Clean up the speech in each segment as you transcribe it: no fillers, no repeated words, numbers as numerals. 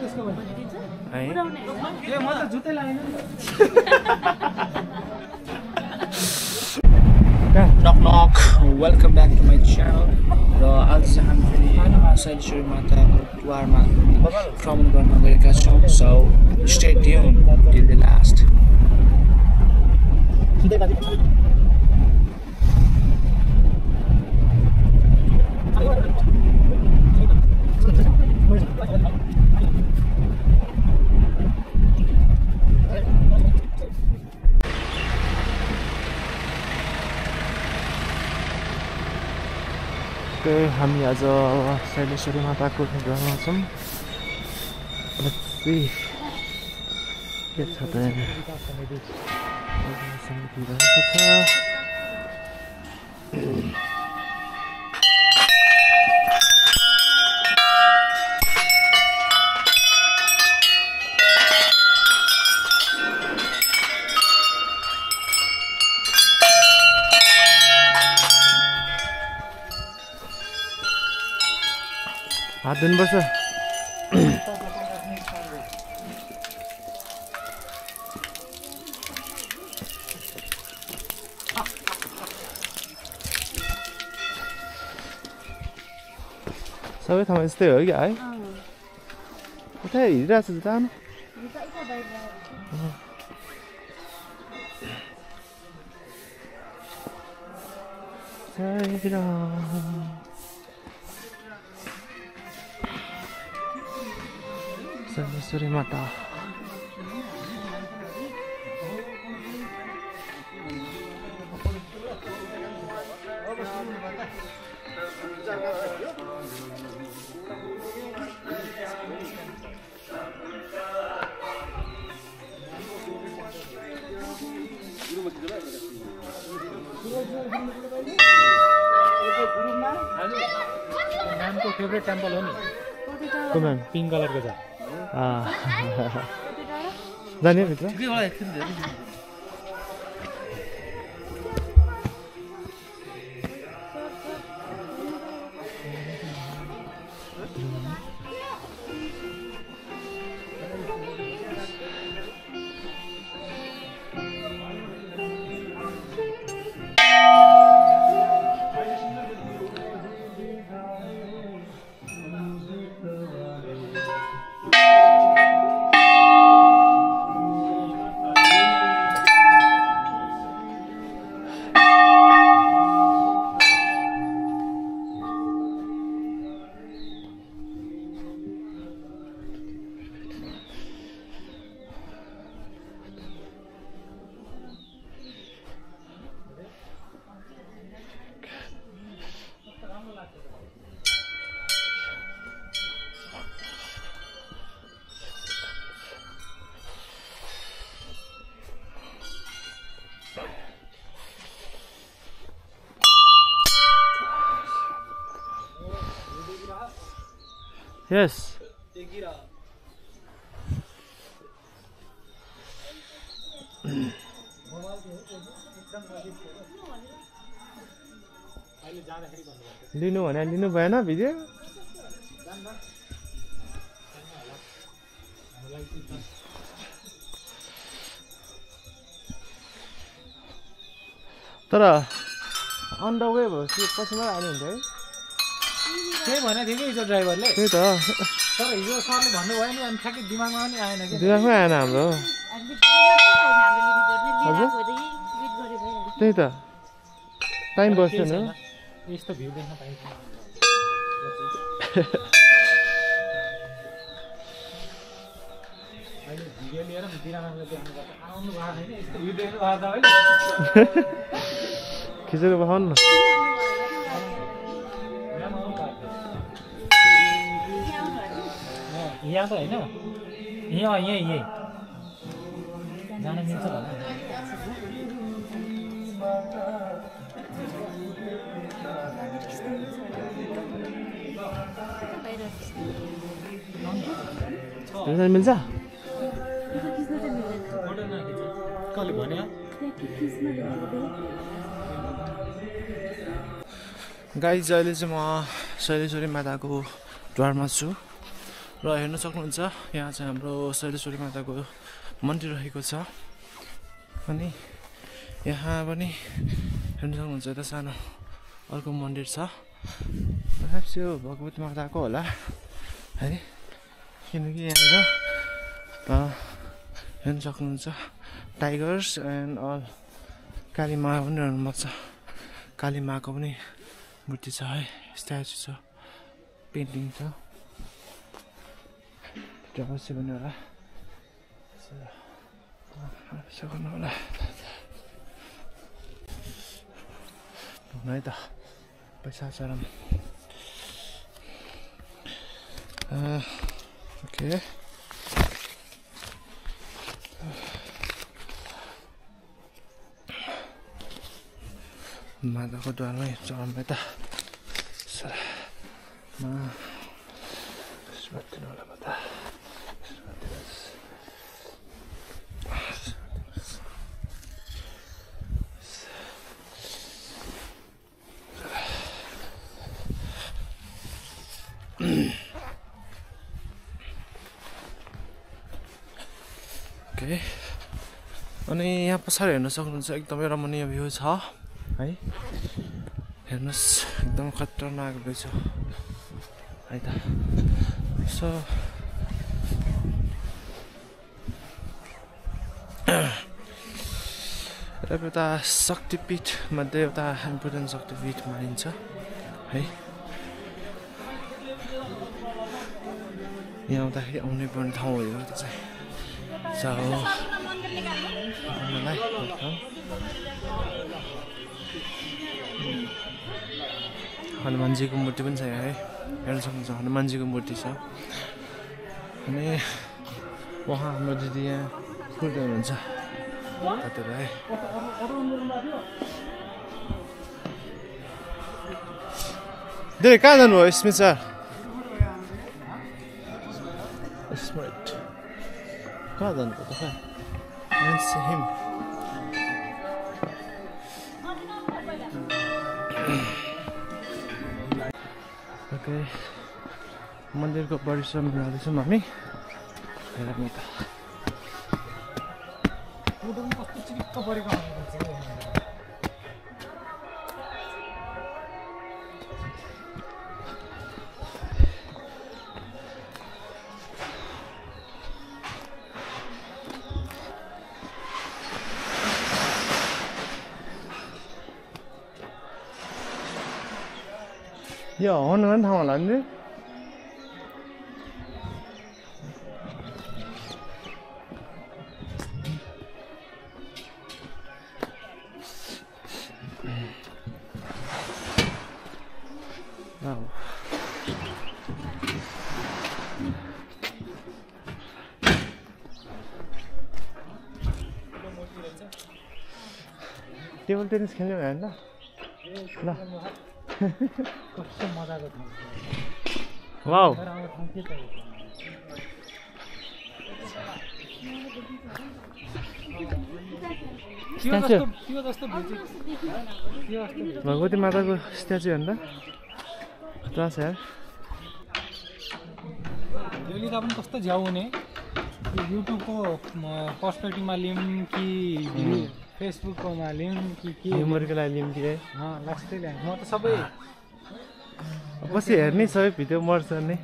Knock knock. Welcome back to my channel. र आज चाहिँ हामी फेरि शैलेश्वरी माताको द्वारमा भ्रमण गर्न गएका छौँ. So stay tuned till the last. हामी आज शैलेश्वरी माताको घरमा छौँ. के छ त हात धुनुपर्छ. सबै ठाउँमा यस्तै हो क्या है. उता हिँडिरहेको छ जानु. शैलेश्वरी माता. नामको फेभरेट टेम्पल हो नि. कुन पिङ्क कलरको छ. जाने भित्र Yes. लिनु भने लिनु भएन भिडियो. तर अन द वे भएपछि पछिमा आउनु हुन्छ है. त्यही भनेको थियो कि हिजो ड्राइभरले. त्यही त. तर हिजो सरले भन्नुभयो नि अनि ठ्याक्कै दिमागमा पनि आएन कि. दिमागमै आएन हाम्रो. हजुर त्यही त टाइम बस्दैन. यस्तो भ्यू देख्न पाइन्छ. अहिले भिडियो लिएर बिरामीलाई देख्नुपर्छ. आउनु भएको छैन यस्तो भ्यू देख्नु भएको त होइन. खिचेर पठाउनु न. यहाँ त होइन यहाँ यहीँ जान मिल्छ होला. मिल्छ. कसले भन्यो? गाइज अहिले चाहिँ म शैलेश्वरी माताको द्वारमा छु र हेर्न सक्नुहुन्छ यहाँ चाहिँ हाम्रो शैलेश्वरी माताको मन्दिर रहेको छ अनि यहाँ पनि हेर्न सक्नुहुन्छ यता सानो अर्को मन्दिर छ यो भगवती माताको होला है किनकि यहाँनिर हेर्न सक्नुहुन्छ टाइगर्स एन्ड अल काली मा पनि रहनु भएको छ काली माको पनि मूर्ति छ है स्ट्याचु छ पेन्टिङ छ त्यो अवश्य पनि होला सक्नु होला है त पैसा चरम ओके माताको द्वारमै चरम यता ओके अनि यहाँ पछाडि हेर्न सक्नुहुन्छ एकदमै रमणीय भ्यू छ है हेर्नुहोस् एकदम खतरनाक भ्यू छ है त सो एउटा शक्तिपीठ मध्ये एउटा इम्पोर्टेन्ट शक्तिपीठ मानिन्छ है यहाँ आउँदाखेरि आउनै पर्ने ठाउँ हो यो चाहिँ हनुमानजीको मूर्ति पनि छ यहाँ है हेर्न सक्नुहुन्छ हनुमानजीको मूर्ति छ अनि उहाँ हाम्रो दिदी यहाँ कुर्दै हुनुहुन्छ कतिवटा है दिदी कहाँ जानुभयो स्मित सर स्मित कहाँ जानुभयो त हिम ओके मन्दिरको परिसरमा जाँदैछौँ हामी हेरौँ त यो हर्न गर्ने ठाउँ होला नि टेबल टेनिस खेल्ने भयो नि त ल कस्तो मजाको ठाउँ वाउ भगवती माताको स्ट्याचु हेर्नु त पुरा छ यार ललिता पनि कस्तो झ्याउ हुने युट्युबको पर्सपेक्टिभमा लियौँ कि फेसबुककोमा लियौँ कि के मेमोरीको लागि लियौँ कि लास्टै ल्याएँ म त सबै पछि हेर्ने सबै भिडियो मर्छ नि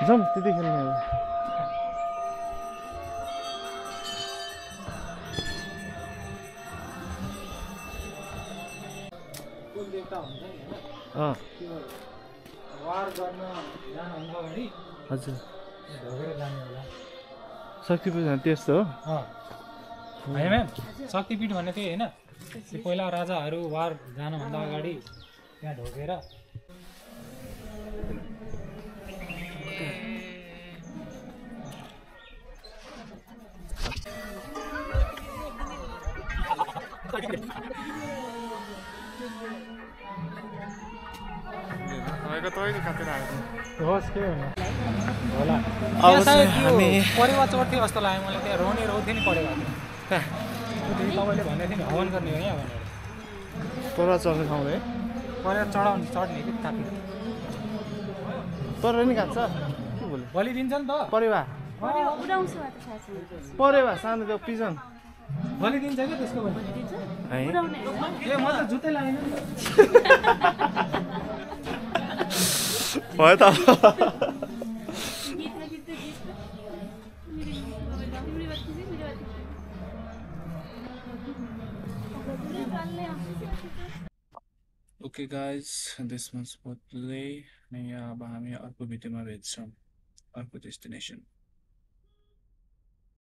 जाउँ त्यति खेल्ने होला वार गर्न जानुभन्दा अगाडि हजुर ढोगेर जाने होला शक्तिपीठ त्यस्तो हो होइन म्याम शक्तिपीठ भन्ने त्यही होइन त्यो पहिला राजाहरू वार जानुभन्दा अगाडि त्यहाँ ढोगेर तैँले काटेर आएको होस् के हुनु होला अब त्यहाँ सायद चाहिँ यो हामी परेवा चढ्थ्यो जस्तो लाग्यो मलाई त्यहाँ रोने रोउँथ्यो नि परेवा तपाईँले भनेको थियो नि हवन गर्ने हो यहाँ भनेर परेवा चढ्ने ठाउँले परेवा चढ्ने कि तापी तर नि काट्छ के बोल्यो भोलि दिन्छ नि त परेवा परेवा सानो त्यो पिजन भोलि दिन्छ कि त्यसको भोलि है ए म त जुत्तै लगाएन नि भयो त Okay guys, this was for today. अनि अब हामी अर्को भिडियोमा भेट्छौँ अर्को डेस्टिनेसन